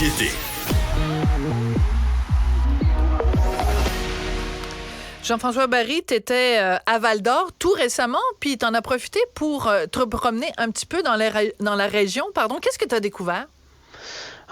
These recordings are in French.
société. Jean-François Barry, tu étais à Val-d'Or tout récemment, puis tu en as profité pour te promener un petit peu dans la région. Qu'est-ce que tu as découvert?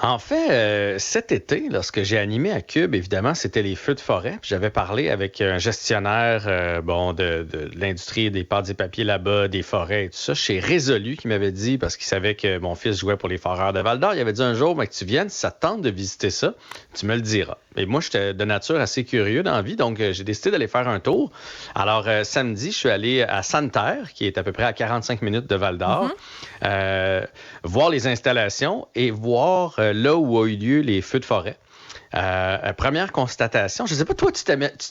En fait, cet été, lorsque j'ai animé à Cube, évidemment, c'était les feux de forêt. Puis j'avais parlé avec un gestionnaire de l'industrie des pâtes et papiers là-bas, des forêts et tout ça, chez Résolu, qui m'avait dit, parce qu'il savait que mon fils jouait pour les Foreurs de Val-d'Or, il avait dit un jour, que tu viennes, si ça te tente de visiter ça, tu me le diras. Et moi, j'étais de nature assez curieux dans la vie, donc j'ai décidé d'aller faire un tour. Alors, samedi, je suis allé à Santerre, qui est à peu près à 45 minutes de Val-d'Or, voir les installations et voir là où a eu lieu les feux de forêt. Première constatation, je ne sais pas, toi, tu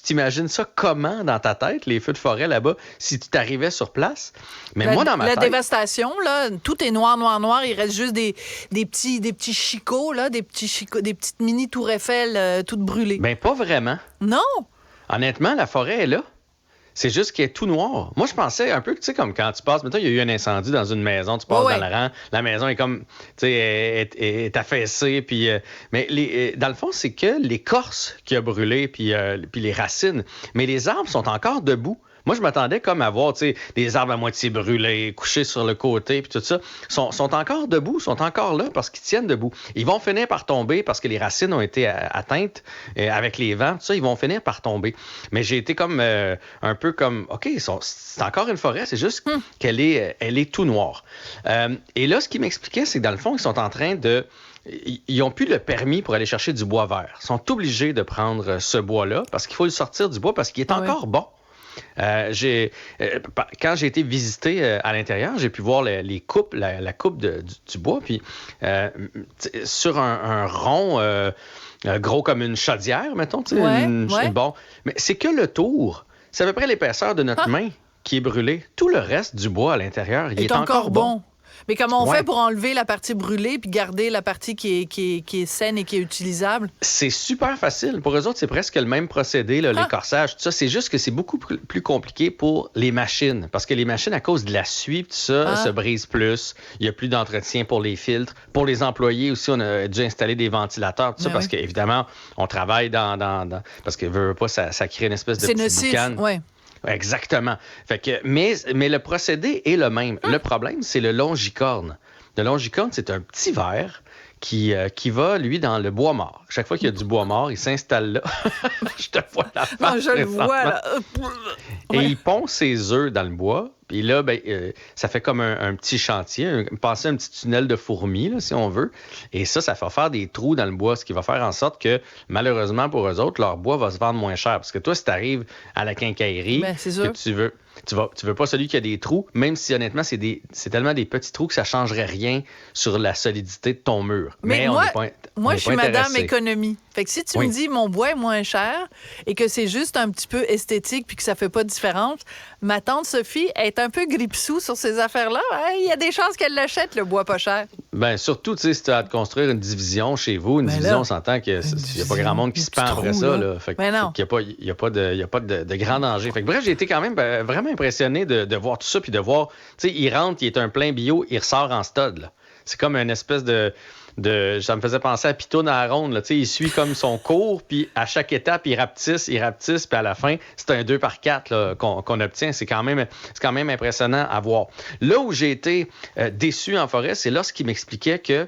t'imagines ça comment dans ta tête, les feux de forêt là-bas, si tu t'arrivais sur place? Mais moi, dans ma tête... La dévastation, là, tout est noir, noir, noir. Il reste juste des petits chicots, là, des petites mini tours Eiffel toutes brûlées. Ben pas vraiment. Non! Honnêtement, la forêt est là. C'est juste qu'il est tout noir. Moi, je pensais un peu, tu sais, comme quand tu passes, mettons, il y a eu un incendie dans une maison, tu passes dans le rang, la maison est comme, tu sais, est affaissée, puis... mais dans le fond, c'est que l'écorce qui a brûlé, puis les racines, mais les arbres sont encore debout. Moi, je m'attendais comme à voir, tu sais, des arbres à moitié brûlés, couchés sur le côté, puis tout ça. Sont encore debout, sont encore là parce qu'ils tiennent debout. Ils vont finir par tomber parce que les racines ont été atteintes avec les vents, tout ça, ils vont finir par tomber. Mais j'ai été comme un peu comme, OK, c'est encore une forêt, c'est juste qu'elle est tout noire. Et là, ce qui m'expliquait, c'est que dans le fond, ils sont en train de... Ils n'ont plus le permis pour aller chercher du bois vert. Ils sont obligés de prendre ce bois-là parce qu'il faut le sortir du bois parce qu'il est encore bon. Quand j'ai été visiter à l'intérieur, j'ai pu voir la coupe du bois, puis sur un rond gros comme une chaudière, mettons. Bon, mais c'est que le tour, c'est à peu près l'épaisseur de notre main qui est brûlée. Tout le reste du bois à l'intérieur, il est encore bon. Mais comment on fait pour enlever la partie brûlée puis garder la partie qui est saine et qui est utilisable? C'est super facile. Pour eux autres, c'est presque le même procédé, là, l'écorçage, tout ça. C'est juste que c'est beaucoup plus compliqué pour les machines. Parce que les machines, à cause de la suie, tout ça, se brisent plus. Il n'y a plus d'entretien pour les filtres. Pour les employés aussi, on a dû installer des ventilateurs, tout ça, parce qu'évidemment, on travaille parce que veut pas, ça crée une espèce de petite boucane. Oui. Exactement. Fait que, mais le procédé est le même. Le problème, c'est le longicorne. Le longicorne, c'est un petit ver qui va, lui, dans le bois mort. Chaque fois qu'il y a du bois mort, il s'installe là. Je te vois la face. Non, je le vois, là. Et il pond ses œufs dans le bois. Puis là, ça fait comme un petit chantier, passer un petit tunnel de fourmis, là, si on veut. Et ça va faire des trous dans le bois, ce qui va faire en sorte que, malheureusement pour eux autres, leur bois va se vendre moins cher. Parce que toi, si tu arrives à la quincaillerie, que tu veux pas celui qui a des trous, même si honnêtement, c'est tellement des petits trous que ça changerait rien sur la solidité de ton mur. Mais moi, je suis madame économie. Fait que si tu me dis mon bois est moins cher et que c'est juste un petit peu esthétique puis que ça fait pas de différence, ma tante Sophie est un peu grippe-sous sur ces affaires-là. Il y a des chances qu'elle l'achète, le bois pas cher. Bien, surtout, tu sais, si tu as à te construire une division chez vous, on s'entend qu'il n'y a pas grand monde qui se pend après ça. Là. Fait qu'il n'y a pas de grand danger. Fait que, bref, j'ai été quand même vraiment impressionné de voir tout ça puis de voir, tu sais, il rentre, il est un plein bio, il ressort en stud, là. C'est comme une espèce ça me faisait penser à Pitoune à la ronde. Là. Il suit comme son cours, puis à chaque étape, il rapetisse, puis à la fin, c'est un 2x4 là, qu'on obtient. C'est quand même impressionnant à voir. Là où j'ai été déçu en forêt, c'est lorsqu'il m'expliquait que,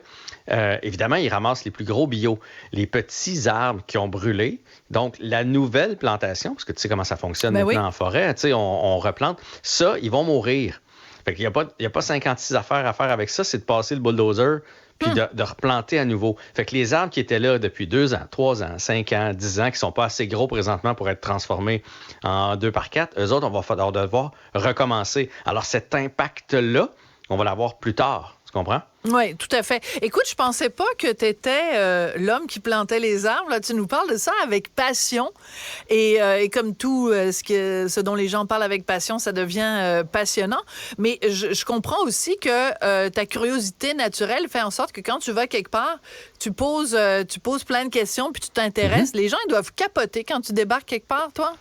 évidemment, il ramasse les plus gros bio, les petits arbres qui ont brûlé. Donc, la nouvelle plantation, parce que tu sais comment ça fonctionne maintenant en forêt, on replante, ça, ils vont mourir. Fait qu'il n'y a pas 56 affaires à faire avec ça, c'est de passer le bulldozer puis de replanter à nouveau. Fait que les arbres qui étaient là depuis 2 ans, 3 ans, 5 ans, 10 ans, qui ne sont pas assez gros présentement pour être transformés en 2x4, eux autres, on va devoir recommencer. Alors, cet impact-là, on va l'avoir plus tard. Tu comprends? Oui, tout à fait. Écoute, je pensais pas que tu étais l'homme qui plantait les arbres. Là, tu nous parles de ça avec passion. Et comme tout ce dont les gens parlent avec passion, ça devient passionnant. Mais je comprends aussi que ta curiosité naturelle fait en sorte que quand tu vas quelque part, tu poses plein de questions puis tu t'intéresses. Les gens, ils doivent capoter quand tu débarques quelque part, toi?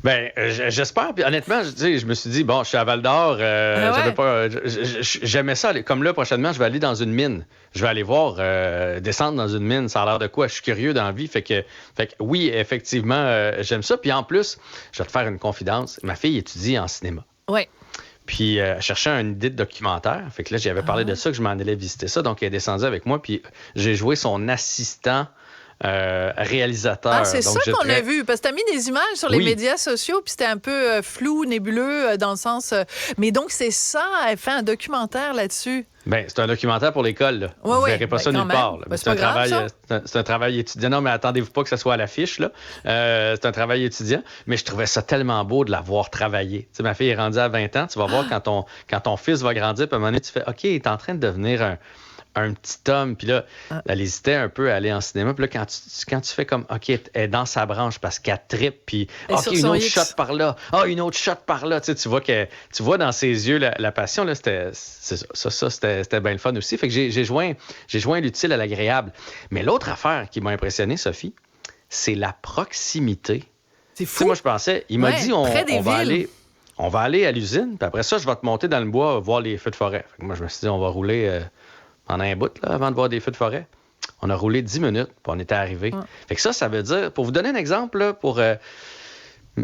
Ben, j'espère. Puis honnêtement, je me suis dit, bon, je suis à Val-d'Or, j'aimais ça. Comme là, prochainement, je vais aller dans une mine. Je vais aller voir, descendre dans une mine. Ça a l'air de quoi? Je suis curieux dans la vie. Fait que oui, effectivement, j'aime ça. Puis en plus, je vais te faire une confidence. Ma fille étudie en cinéma. Oui. Puis elle cherchait une idée de documentaire. Fait que là, j'avais parlé de ça, que je m'en allais visiter ça. Donc, elle est descendue avec moi. Puis j'ai joué son assistant réalisateur. Ah, c'est donc, ça qu'on a vu. Parce que tu as mis des images sur les médias sociaux, puis c'était un peu flou, nébuleux, dans le sens... Mais donc, c'est ça, elle fait un documentaire là-dessus. Bien, c'est un documentaire pour l'école. Là. Vous ne verrez pas ça nulle part. Ben, c'est un travail étudiant. Non, mais attendez-vous pas que ça soit à l'affiche. Là. C'est un travail étudiant. Mais je trouvais ça tellement beau de la voir travailler. Tu sais, ma fille est rendue à 20 ans. Tu vas voir quand ton fils va grandir, puis à un moment donné, tu fais OK, il est en train de devenir un petit homme. Puis là, elle hésitait un peu à aller en cinéma. Puis là, quand tu fais comme, OK, elle est dans sa branche parce qu'elle trippe, puis OK, une autre shot par là. Ah, une autre shot par là. Tu vois dans ses yeux la passion. Là, c'était bien le fun aussi. Fait que j'ai joint l'utile à l'agréable. Mais l'autre affaire qui m'a impressionné, Sophie, c'est la proximité. C'est fou. Tu sais, moi, je pensais, il m'a dit, on va aller à l'usine, puis après ça, je vais te monter dans le bois voir les feux de forêt. Fait que moi, je me suis dit, on va rouler... pendant un bout, là, avant de voir des feux de forêt. On a roulé 10 minutes, puis on était arrivé. Fait que ça veut dire, pour vous donner un exemple, là,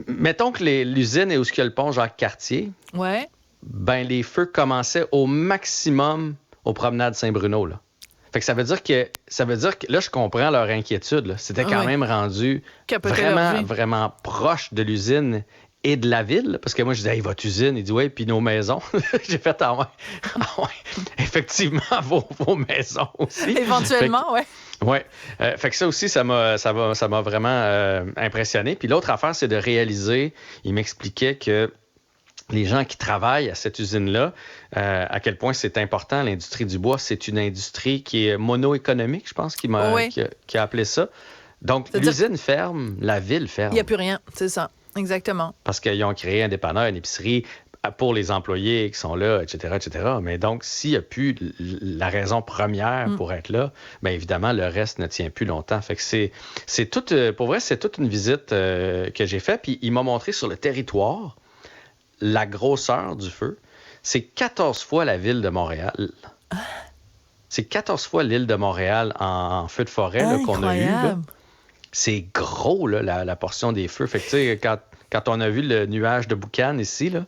mettons que l'usine est où il y a le pont Jacques-Cartier. Ouais. Ben, les feux commençaient au maximum aux promenades Saint-Bruno, là. Fait que ça veut dire que là, je comprends leur inquiétude, là. C'était quand même rendu vraiment proche de l'usine et de la ville, parce que moi, je disais, hey, votre usine, il dit, ouais, puis nos maisons. J'ai fait, ouais, effectivement, vos maisons aussi. Éventuellement, oui. Oui. Fait que ça aussi, ça m'a vraiment impressionné. Puis l'autre affaire, c'est de réaliser, il m'expliquait que les gens qui travaillent à cette usine-là, à quel point c'est important, l'industrie du bois, c'est une industrie qui est mono-économique, je pense, qui a appelé ça. Donc, l'usine ferme, la ville ferme. Il n'y a plus rien, c'est ça. Exactement. Parce qu'ils ont créé un dépanneur, une épicerie pour les employés qui sont là, etc., etc. Mais donc, s'il n'y a plus la raison première pour être là, bien évidemment, le reste ne tient plus longtemps. Fait que c'est tout, pour vrai, c'est toute une visite que j'ai faite. Puis il m'a montré sur le territoire la grosseur du feu. C'est 14 fois la ville de Montréal. C'est 14 fois l'île de Montréal en feu de forêt là, qu'on a eu. Là. C'est gros, là, la portion des feux. Fait que, tu sais, quand on a vu le nuage de boucan ici, là,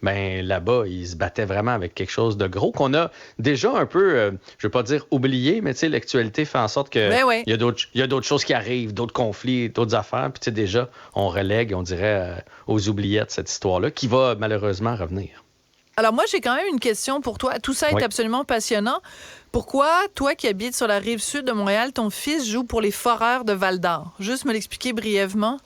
ben là-bas, ils se battaient vraiment avec quelque chose de gros qu'on a déjà un peu, je veux pas dire oublié, mais tu sais, l'actualité fait en sorte que il y a d'autres choses qui arrivent, d'autres conflits, d'autres affaires. Puis tu sais, déjà, on relègue, on dirait, aux oubliettes cette histoire-là, qui va malheureusement revenir. Alors moi, j'ai quand même une question pour toi. Tout ça est absolument passionnant. Pourquoi, toi qui habites sur la rive sud de Montréal, ton fils joue pour les Foreurs de Val-d'Or? Juste me l'expliquer brièvement.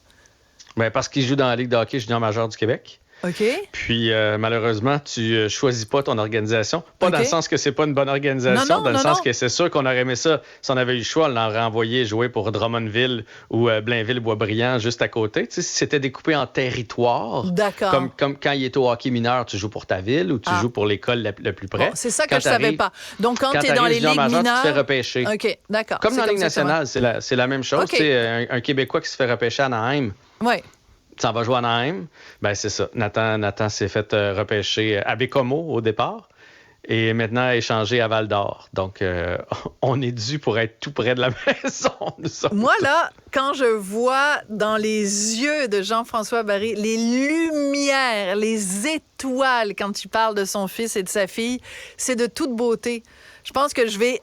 Bien, parce qu'il joue dans la Ligue de hockey junior majeur du Québec. OK. Puis, malheureusement, tu choisis pas ton organisation. Pas dans le sens que c'est pas une bonne organisation, dans le sens que c'est sûr qu'on aurait aimé ça. Si on avait eu le choix, on l'aurait envoyé jouer pour Drummondville ou Blainville-Boisbriand juste à côté. Tu sais, si c'était découpé en territoire, comme quand il est au hockey mineur, tu joues pour ta ville ou tu joues pour l'école le plus près. Bon, c'est ça que je savais pas. Donc, quand tu es dans les ligues mineures... tu te fais repêcher. OK, d'accord. Comme dans la Ligue nationale, c'est la même chose. Okay. Tu sais, un Québécois qui se fait repêcher à Anaheim. Oui. Tu en vas jouer à Anaheim, ben c'est ça. Nathan s'est fait repêcher à Bécomo au départ et maintenant échangé à Val-d'Or. Donc, on est dû pour être tout près de la maison. Moi, là, quand je vois dans les yeux de Jean-François Barry les lumières, les étoiles quand il parle de son fils et de sa fille, c'est de toute beauté. Je pense que je vais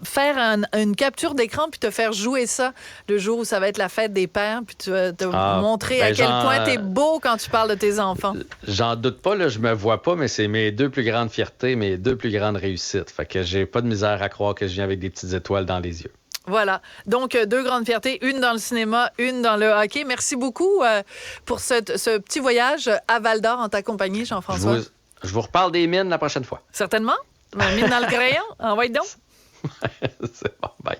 faire une capture d'écran puis te faire jouer ça le jour où ça va être la fête des pères puis te montrer à quel point t'es beau quand tu parles de tes enfants. J'en doute pas, là, je me vois pas, mais c'est mes deux plus grandes fiertés, mes deux plus grandes réussites. Fait que j'ai pas de misère à croire que je viens avec des petites étoiles dans les yeux. Voilà. Donc, deux grandes fiertés, une dans le cinéma, une dans le hockey. Merci beaucoup pour ce petit voyage à Val-d'Or en ta compagnie, Jean-François. Je vous reparle des mines la prochaine fois. Certainement. Mine dans le crayon. Envoie donc. C'est bon. Bye.